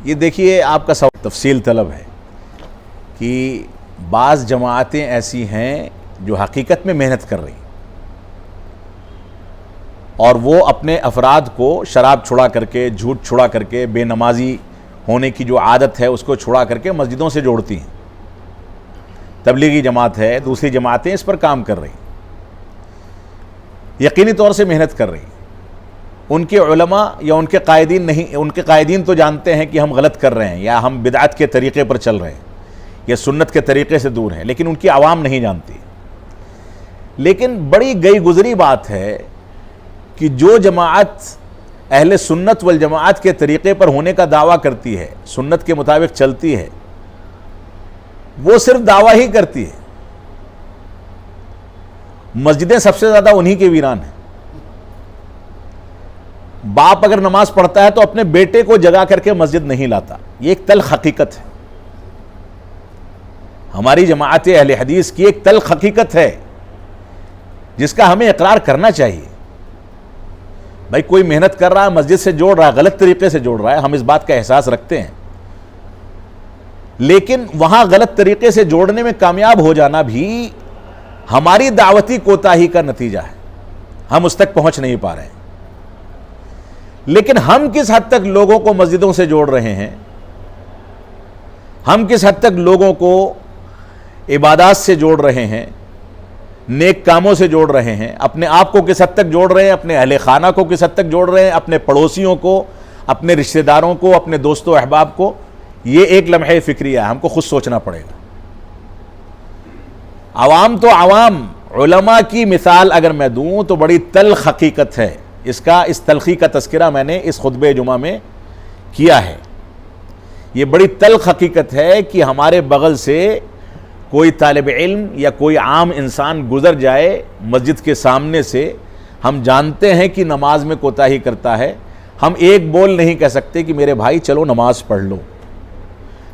یہ دیکھیے آپ کا سوال تفصیل طلب ہے کہ بعض جماعتیں ایسی ہیں جو حقیقت میں محنت کر رہی ہیں اور وہ اپنے افراد کو شراب چھڑا کر کے، جھوٹ چھڑا کر کے، بے نمازی ہونے کی جو عادت ہے اس کو چھڑا کر کے مسجدوں سے جوڑتی ہیں۔ تبلیغی جماعت ہے، دوسری جماعتیں اس پر کام کر رہی ہیں، یقینی طور سے محنت کر رہی ہیں۔ ان کے علماء یا ان کے قائدین نہیں، ان کے قائدین تو جانتے ہیں کہ ہم غلط کر رہے ہیں یا ہم بدعت کے طریقے پر چل رہے ہیں یا سنت کے طریقے سے دور ہیں، لیکن ان کی عوام نہیں جانتی۔ لیکن بڑی گئی گزری بات ہے کہ جو جماعت اہل سنت والجماعت کے طریقے پر ہونے کا دعویٰ کرتی ہے، سنت کے مطابق چلتی ہے، وہ صرف دعویٰ ہی کرتی ہے۔ مسجدیں سب سے زیادہ انہی کے ویران ہیں۔ باپ اگر نماز پڑھتا ہے تو اپنے بیٹے کو جگا کر کے مسجد نہیں لاتا، یہ ایک تلخ حقیقت ہے۔ ہماری جماعت اہل حدیث کی ایک تلخ حقیقت ہے جس کا ہمیں اقرار کرنا چاہیے۔ بھائی کوئی محنت کر رہا ہے، مسجد سے جوڑ رہا ہے، غلط طریقے سے جوڑ رہا ہے، ہم اس بات کا احساس رکھتے ہیں، لیکن وہاں غلط طریقے سے جوڑنے میں کامیاب ہو جانا بھی ہماری دعوتی کوتاہی کا نتیجہ ہے۔ ہم اس تک پہنچ نہیں پا رہے ہیں۔ لیکن ہم کس حد تک لوگوں کو مسجدوں سے جوڑ رہے ہیں، ہم کس حد تک لوگوں کو عبادات سے جوڑ رہے ہیں، نیک کاموں سے جوڑ رہے ہیں، اپنے آپ کو کس حد تک جوڑ رہے ہیں، اپنے اہل خانہ کو کس حد تک جوڑ رہے ہیں، اپنے پڑوسیوں کو، اپنے رشتہ داروں کو، اپنے دوست و احباب کو، یہ ایک لمحہ فکریہ ہے، ہم کو خود سوچنا پڑے گا۔ عوام تو عوام، علماء کی مثال اگر میں دوں تو بڑی تلخ حقیقت ہے۔ اس تلخی کا تذکرہ میں نے اس خطبہ جمعہ میں کیا ہے۔ یہ بڑی تلخ حقیقت ہے کہ ہمارے بغل سے کوئی طالب علم یا کوئی عام انسان گزر جائے مسجد کے سامنے سے، ہم جانتے ہیں کہ نماز میں کوتاہی کرتا ہے، ہم ایک بول نہیں کہہ سکتے کہ میرے بھائی چلو نماز پڑھ لو۔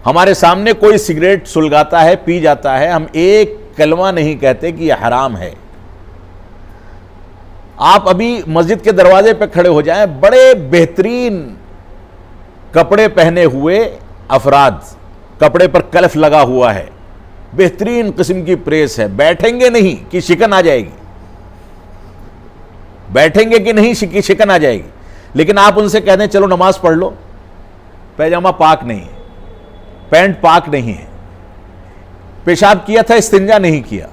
ہمارے سامنے کوئی سگریٹ سلگاتا ہے، پی جاتا ہے، ہم ایک کلمہ نہیں کہتے کہ یہ حرام ہے۔ آپ ابھی مسجد کے دروازے پہ کھڑے ہو جائیں، بڑے بہترین کپڑے پہنے ہوئے افراد، کپڑے پر کلف لگا ہوا ہے، بہترین قسم کی پریس ہے، بیٹھیں گے نہیں کہ شکن آ جائے گی، بیٹھیں گے کہ نہیں کہ شکن آ جائے گی، لیکن آپ ان سے کہہ دیں چلو نماز پڑھ لو، پیجامہ پاک نہیں ہے، پینٹ پاک نہیں ہے، پیشاب کیا تھا استنجا نہیں کیا۔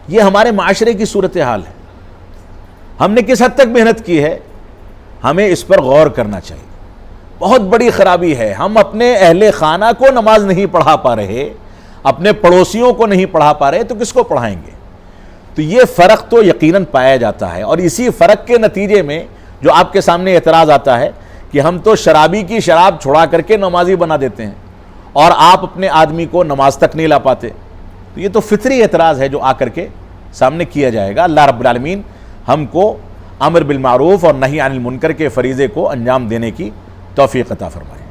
یہ ہمارے معاشرے کی صورتحال ہے۔ ہم نے کس حد تک محنت کی ہے، ہمیں اس پر غور کرنا چاہیے۔ بہت بڑی خرابی ہے، ہم اپنے اہل خانہ کو نماز نہیں پڑھا پا رہے، اپنے پڑوسیوں کو نہیں پڑھا پا رہے، تو کس کو پڑھائیں گے؟ تو یہ فرق تو یقیناً پایا جاتا ہے، اور اسی فرق کے نتیجے میں جو آپ کے سامنے اعتراض آتا ہے کہ ہم تو شرابی کی شراب چھڑا کر کے نمازی بنا دیتے ہیں اور آپ اپنے آدمی کو نماز تک نہیں لا پاتے، تو یہ تو فطری اعتراض ہے جو آ کر کے سامنے کیا جائے گا۔ اللہ رب العالمین ہم کو امر بالمعروف اور نہی عن المنکر کے فریضے کو انجام دینے کی توفیق عطا فرمائے۔